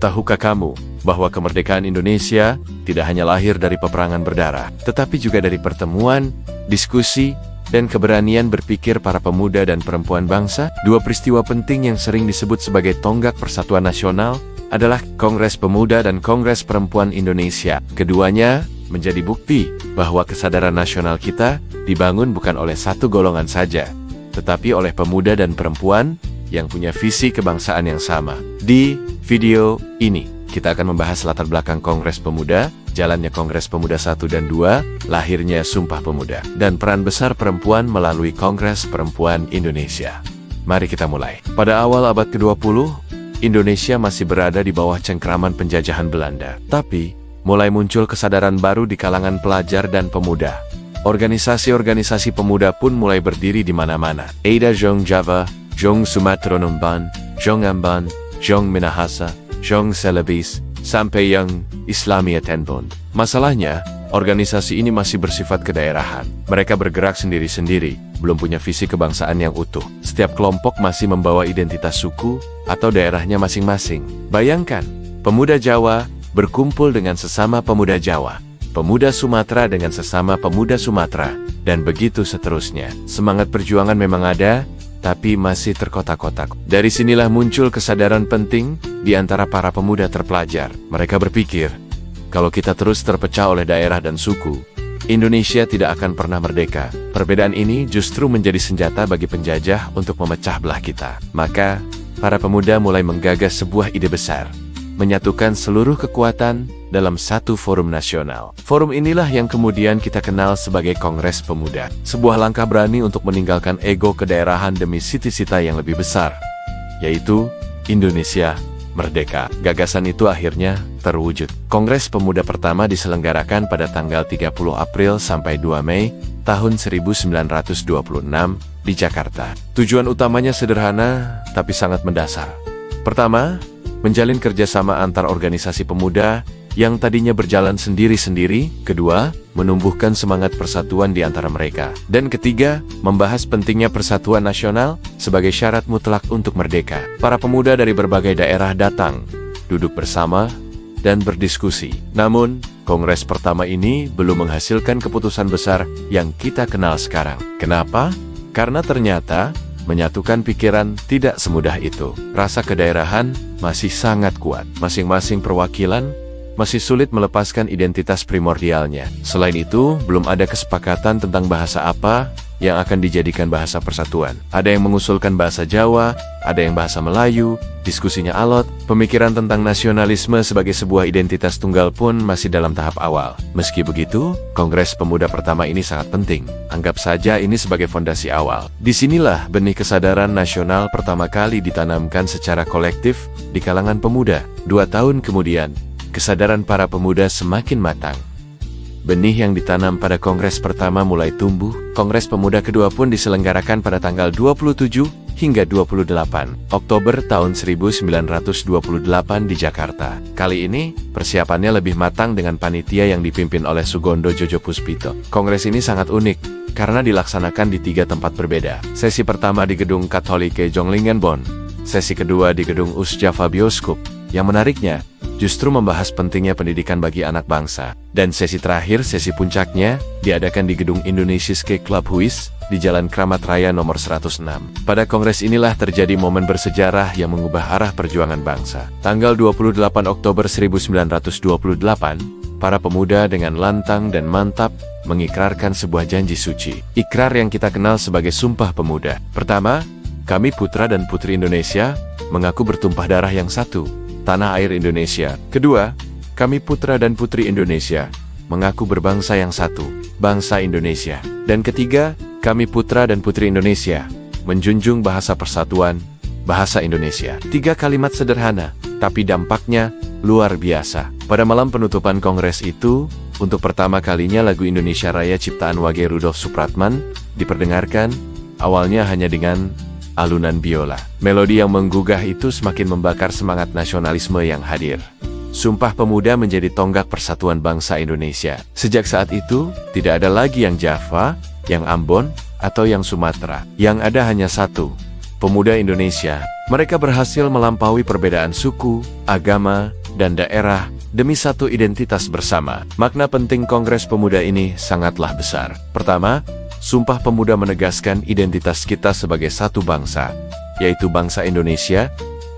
Tahukah kamu bahwa kemerdekaan Indonesia tidak hanya lahir dari peperangan berdarah, tetapi juga dari pertemuan, diskusi, dan keberanian berpikir para pemuda dan perempuan bangsa? Dua peristiwa penting yang sering disebut sebagai tonggak persatuan nasional adalah Kongres Pemuda dan Kongres Perempuan Indonesia. Keduanya menjadi bukti bahwa kesadaran nasional kita dibangun bukan oleh satu golongan saja, tetapi oleh pemuda dan perempuan yang punya visi kebangsaan yang sama. Di video ini, kita akan membahas latar belakang Kongres Pemuda, jalannya Kongres Pemuda 1 dan 2, lahirnya Sumpah Pemuda, dan peran besar perempuan melalui Kongres Perempuan Indonesia. Mari kita mulai. Pada awal abad ke-20, Indonesia masih berada di bawah cengkraman penjajahan Belanda. Tapi, mulai muncul kesadaran baru di kalangan pelajar dan pemuda. Organisasi-organisasi pemuda pun mulai berdiri di mana-mana. Ada Jong Java, Jong Sumatera Numban, Jong Amban, Jong Minahasa, Jong Celebes, sampai yang Islamia Tenbon. Masalahnya, organisasi ini masih bersifat kedaerahan. Mereka bergerak sendiri-sendiri, belum punya visi kebangsaan yang utuh. Setiap kelompok masih membawa identitas suku atau daerahnya masing-masing. Bayangkan, pemuda Jawa berkumpul dengan sesama pemuda Jawa, pemuda Sumatera dengan sesama pemuda Sumatera, dan begitu seterusnya. Semangat perjuangan memang ada, tapi masih terkotak-kotak. Dari sinilah muncul kesadaran penting di antara para pemuda terpelajar. Mereka berpikir, kalau kita terus terpecah oleh daerah dan suku, Indonesia tidak akan pernah merdeka. Perbedaan ini justru menjadi senjata bagi penjajah untuk memecah belah kita. Maka, para pemuda mulai menggagas sebuah ide besar, menyatukan seluruh kekuatan dalam satu forum nasional. Forum inilah yang kemudian kita kenal sebagai Kongres Pemuda. Sebuah langkah berani untuk meninggalkan ego kedaerahan demi cita-cita yang lebih besar, yaitu Indonesia merdeka. Gagasan itu akhirnya terwujud. Kongres Pemuda pertama diselenggarakan pada tanggal 30 April sampai 2 Mei tahun 1926 di Jakarta. Tujuan utamanya sederhana tapi sangat mendasar. Pertama, menjalin kerjasama antar organisasi pemuda yang tadinya berjalan sendiri-sendiri. Kedua, menumbuhkan semangat persatuan di antara mereka. Dan ketiga, membahas pentingnya persatuan nasional sebagai syarat mutlak untuk merdeka. Para pemuda dari berbagai daerah datang, duduk bersama, dan berdiskusi. Namun, kongres pertama ini belum menghasilkan keputusan besar yang kita kenal sekarang. Kenapa? Karena ternyata menyatukan pikiran tidak semudah itu. Rasa kedaerahan masih sangat kuat. Masing-masing perwakilan masih sulit melepaskan identitas primordialnya. Selain itu, belum ada kesepakatan tentang bahasa apa yang akan dijadikan bahasa persatuan. Ada yang mengusulkan bahasa Jawa, ada yang bahasa Melayu, diskusinya alot. Pemikiran tentang nasionalisme sebagai sebuah identitas tunggal pun masih dalam tahap awal. Meski begitu, Kongres Pemuda pertama ini sangat penting. Anggap saja ini sebagai fondasi awal. Disinilah benih kesadaran nasional pertama kali ditanamkan secara kolektif di kalangan pemuda. 2 tahun kemudian, kesadaran para pemuda semakin matang. Benih yang ditanam pada kongres pertama mulai tumbuh. Kongres Pemuda kedua pun diselenggarakan pada tanggal 27 hingga 28 Oktober tahun 1928 di Jakarta. Kali ini, persiapannya lebih matang dengan panitia yang dipimpin oleh Sugondo Jojo Puspito. Kongres ini sangat unik karena dilaksanakan di 3 tempat berbeda. Sesi pertama di Gedung Katholike Jonglingenbon, sesi kedua di Gedung Us-Java Bioskop. Yang menariknya, justru membahas pentingnya pendidikan bagi anak bangsa. Dan sesi terakhir, sesi puncaknya, diadakan di Gedung Indonesiaske Club Huis, di Jalan Kramat Raya nomor 106. Pada kongres inilah terjadi momen bersejarah yang mengubah arah perjuangan bangsa. Tanggal 28 Oktober 1928, para pemuda dengan lantang dan mantap mengikrarkan sebuah janji suci. Ikrar yang kita kenal sebagai Sumpah Pemuda. Pertama, kami putra dan putri Indonesia mengaku bertumpah darah yang satu, tanah air Indonesia. Kedua, kami putra dan putri Indonesia mengaku berbangsa yang satu, bangsa Indonesia. Dan ketiga, kami putra dan putri Indonesia menjunjung bahasa persatuan, bahasa Indonesia. 3 kalimat sederhana, tapi dampaknya luar biasa. Pada malam penutupan kongres itu, untuk pertama kalinya lagu Indonesia Raya ciptaan Wage Rudolf Supratman diperdengarkan, awalnya hanya dengan alunan biola. Melodi yang menggugah itu semakin membakar semangat nasionalisme yang hadir. Sumpah Pemuda menjadi tonggak persatuan bangsa Indonesia. Sejak saat itu, tidak ada lagi yang Java, yang Ambon, atau yang Sumatera. Yang ada hanya satu, pemuda Indonesia Mereka berhasil melampaui perbedaan suku, agama, dan daerah demi satu identitas bersama. Makna penting Kongres Pemuda ini sangatlah besar. Pertama, Sumpah Pemuda menegaskan identitas kita sebagai satu bangsa, yaitu bangsa Indonesia,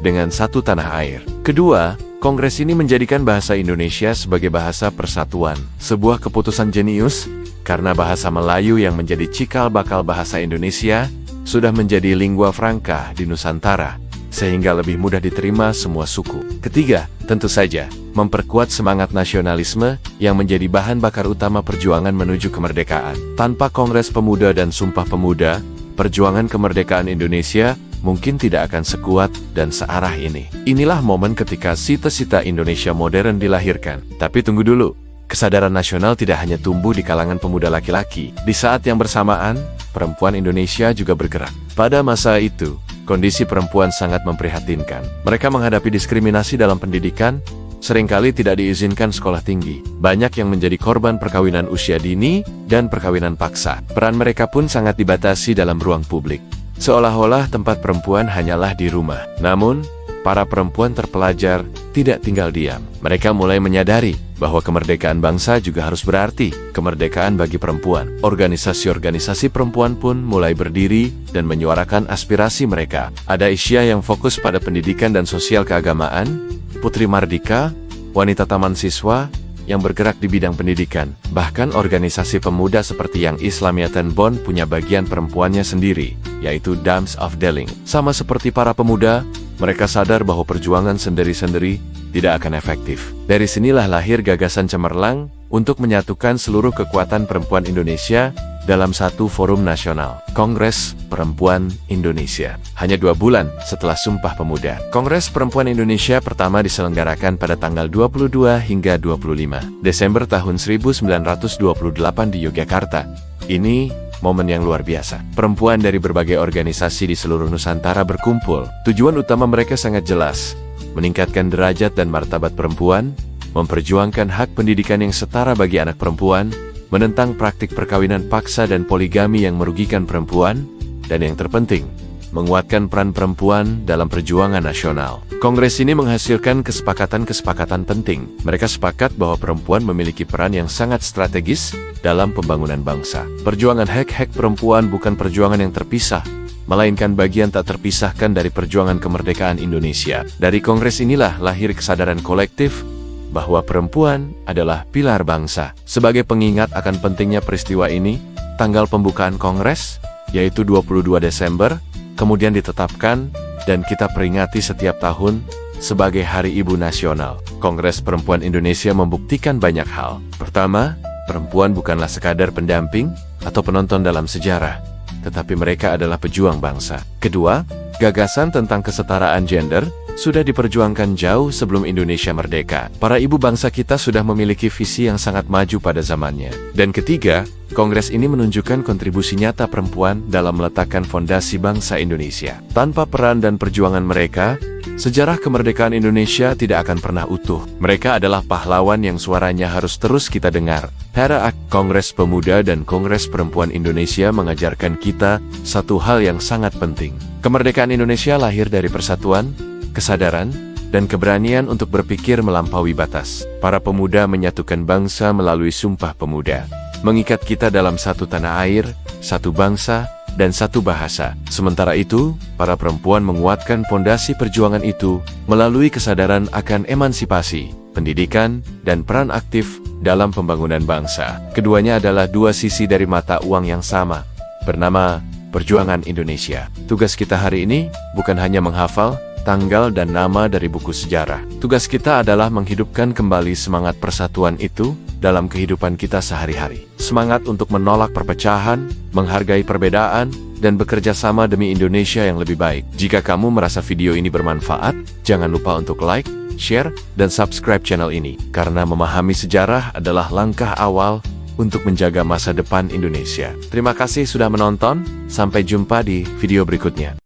dengan satu tanah air. Kedua, Kongres ini menjadikan bahasa Indonesia sebagai bahasa persatuan. Sebuah keputusan jenius, karena bahasa Melayu yang menjadi cikal bakal bahasa Indonesia, sudah menjadi lingua franca di Nusantara, sehingga lebih mudah diterima semua suku. Ketiga, tentu saja, memperkuat semangat nasionalisme yang menjadi bahan bakar utama perjuangan menuju kemerdekaan. Tanpa Kongres Pemuda dan Sumpah Pemuda, perjuangan kemerdekaan Indonesia mungkin tidak akan sekuat dan searah ini. Inilah momen ketika cita-cita Indonesia modern dilahirkan. Tapi tunggu dulu, kesadaran nasional tidak hanya tumbuh di kalangan pemuda laki-laki. Di saat yang bersamaan, perempuan Indonesia juga bergerak. Pada masa itu, kondisi perempuan sangat memprihatinkan. Mereka menghadapi diskriminasi dalam pendidikan, seringkali tidak diizinkan sekolah tinggi. Banyak yang menjadi korban perkawinan usia dini dan perkawinan paksa. Peran mereka pun sangat dibatasi dalam ruang publik. Seolah-olah tempat perempuan hanyalah di rumah. Namun, para perempuan terpelajar tidak tinggal diam. Mereka mulai menyadari bahwa kemerdekaan bangsa juga harus berarti kemerdekaan bagi perempuan. Organisasi-organisasi perempuan pun mulai berdiri dan menyuarakan aspirasi mereka. Ada Isya yang fokus pada pendidikan dan sosial keagamaan, Putri Mardika, wanita taman siswa, yang bergerak di bidang pendidikan. Bahkan organisasi pemuda seperti yang Islamiatan Bond punya bagian perempuannya sendiri, yaitu Dames of Deling. Sama seperti para pemuda, mereka sadar bahwa perjuangan sendiri-sendiri tidak akan efektif. Dari sinilah lahir gagasan cemerlang untuk menyatukan seluruh kekuatan perempuan Indonesia dalam satu forum nasional, Kongres Perempuan Indonesia. Hanya 2 bulan setelah Sumpah Pemuda, Kongres Perempuan Indonesia pertama diselenggarakan pada tanggal 22 hingga 25 Desember tahun 1928 di Yogyakarta. Ini momen yang luar biasa. Perempuan dari berbagai organisasi di seluruh Nusantara berkumpul. Tujuan utama mereka sangat jelas, meningkatkan derajat dan martabat perempuan, memperjuangkan hak pendidikan yang setara bagi anak perempuan, menentang praktik perkawinan paksa dan poligami yang merugikan perempuan, dan yang terpenting, menguatkan peran perempuan dalam perjuangan nasional. Kongres ini menghasilkan kesepakatan-kesepakatan penting. Mereka sepakat bahwa perempuan memiliki peran yang sangat strategis dalam pembangunan bangsa. Perjuangan hak-hak perempuan bukan perjuangan yang terpisah, melainkan bagian tak terpisahkan dari perjuangan kemerdekaan Indonesia. Dari kongres inilah lahir kesadaran kolektif bahwa perempuan adalah pilar bangsa. Sebagai pengingat akan pentingnya peristiwa ini, tanggal pembukaan kongres, yaitu 22 Desember, kemudian ditetapkan dan kita peringati setiap tahun sebagai Hari Ibu Nasional. Kongres Perempuan Indonesia membuktikan banyak hal. Pertama, perempuan bukanlah sekadar pendamping atau penonton dalam sejarah, tetapi mereka adalah pejuang bangsa. Kedua, gagasan tentang kesetaraan gender sudah diperjuangkan jauh sebelum Indonesia merdeka. Para ibu bangsa kita sudah memiliki visi yang sangat maju pada zamannya. Dan ketiga, kongres ini menunjukkan kontribusi nyata perempuan dalam meletakkan fondasi bangsa Indonesia. Tanpa peran dan perjuangan mereka, sejarah kemerdekaan Indonesia tidak akan pernah utuh. Mereka adalah pahlawan yang suaranya harus terus kita dengar. Para Kongres Pemuda dan Kongres Perempuan Indonesia mengajarkan kita satu hal yang sangat penting. Kemerdekaan Indonesia lahir dari persatuan, kesadaran, dan keberanian untuk berpikir melampaui batas. Para pemuda menyatukan bangsa melalui Sumpah Pemuda, mengikat kita dalam satu tanah air, satu bangsa, dan satu bahasa. Sementara itu, para perempuan menguatkan fondasi perjuangan itu melalui kesadaran akan emansipasi, pendidikan, dan peran aktif dalam pembangunan bangsa. Keduanya adalah dua sisi dari mata uang yang sama, bernama Perjuangan Indonesia. Tugas kita hari ini bukan hanya menghafal tanggal dan nama dari buku sejarah. Tugas kita adalah menghidupkan kembali semangat persatuan itu dalam kehidupan kita sehari-hari. Semangat untuk menolak perpecahan, menghargai perbedaan, dan bekerja sama demi Indonesia yang lebih baik. Jika kamu merasa video ini bermanfaat, jangan lupa untuk like, share, dan subscribe channel ini. Karena memahami sejarah adalah langkah awal untuk menjaga masa depan Indonesia. Terima kasih sudah menonton, sampai jumpa di video berikutnya.